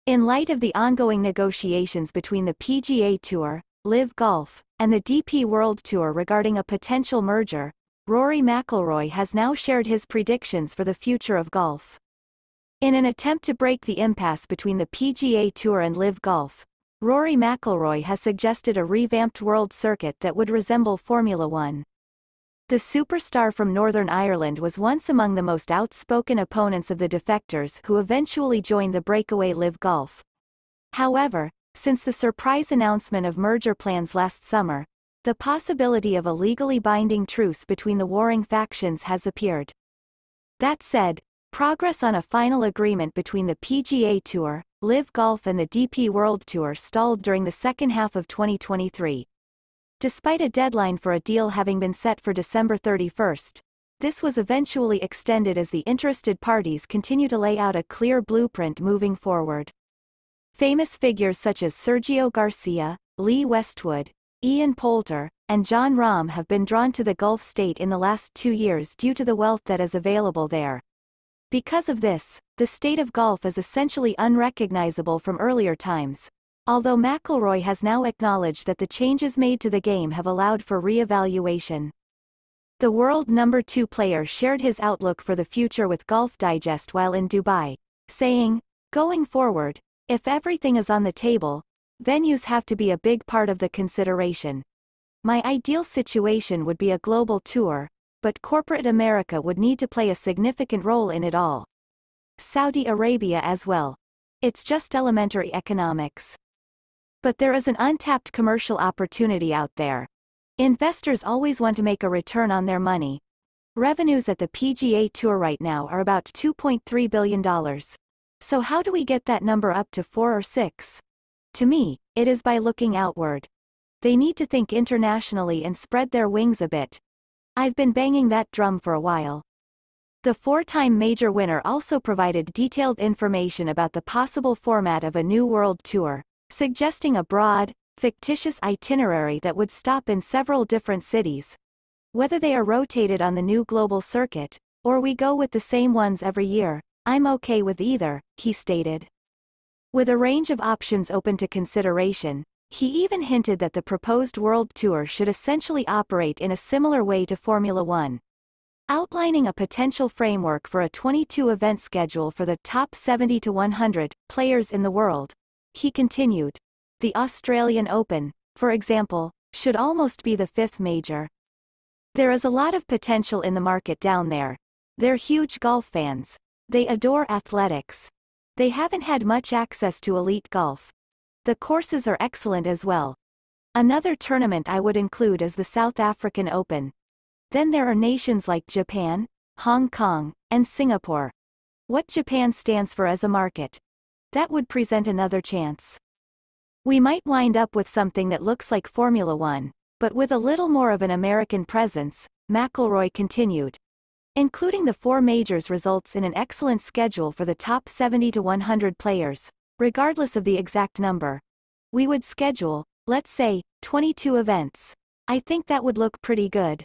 In light of the ongoing negotiations between the PGA Tour, LIV Golf, and the DP World Tour regarding a potential merger, Rory McIlroy has now shared his predictions for the future of golf. In an attempt to break the impasse between the PGA Tour and LIV Golf, Rory McIlroy has suggested a revamped world circuit that would resemble Formula One. The superstar from Northern Ireland was once among the most outspoken opponents of the defectors who eventually joined the breakaway LIV Golf. However, since the surprise announcement of merger plans last summer, the possibility of a legally binding truce between the warring factions has appeared. That said, progress on a final agreement between the PGA Tour, LIV Golf and the DP World Tour stalled during the second half of 2023. Despite a deadline for a deal having been set for December 31st, this was eventually extended as the interested parties continue to lay out a clear blueprint moving forward. Famous figures such as Sergio Garcia, Lee Westwood, Ian Poulter, and Jon Rahm have been drawn to the Gulf state in the last 2 years due to the wealth that is available there. Because of this, the state of golf is essentially unrecognizable from earlier times, although McIlroy has now acknowledged that the changes made to the game have allowed for re-evaluation. The world number 2 player shared his outlook for the future with Golf Digest while in Dubai, saying, "Going forward, if everything is on the table, venues have to be a big part of the consideration. My ideal situation would be a global tour, but corporate America would need to play a significant role in it all. Saudi Arabia as well. It's just elementary economics. But there is an untapped commercial opportunity out there. Investors always want to make a return on their money. Revenues at the PGA Tour right now are about $2.3 billion. So how do we get that number up to 4 or 6? To me, it is by looking outward. They need to think internationally and spread their wings a bit. I've been banging that drum for a while." The 4-time major winner also provided detailed information about the possible format of a new world tour, suggesting a broad, fictitious itinerary that would stop in several different cities. "Whether they are rotated on the new global circuit, or we go with the same ones every year, I'm okay with either," he stated. With a range of options open to consideration, he even hinted that the proposed World Tour should essentially operate in a similar way to Formula One. Outlining a potential framework for a 22-event schedule for the top 70 to 100 players in the world, he continued, "The Australian Open, for example, should almost be the 5th major. There is a lot of potential in the market down there. They're huge golf fans. They adore athletics. They haven't had much access to elite golf. The courses are excellent as well. Another tournament I would include is the South African Open. Then there are nations like Japan, Hong Kong, and Singapore. What Japan stands for as a market. That would present another chance. We might wind up with something that looks like Formula One, but with a little more of an American presence," McIlroy continued. "Including the 4 majors results in an excellent schedule for the top 70 to 100 players, regardless of the exact number. We would schedule, let's say, 22 events. I think that would look pretty good."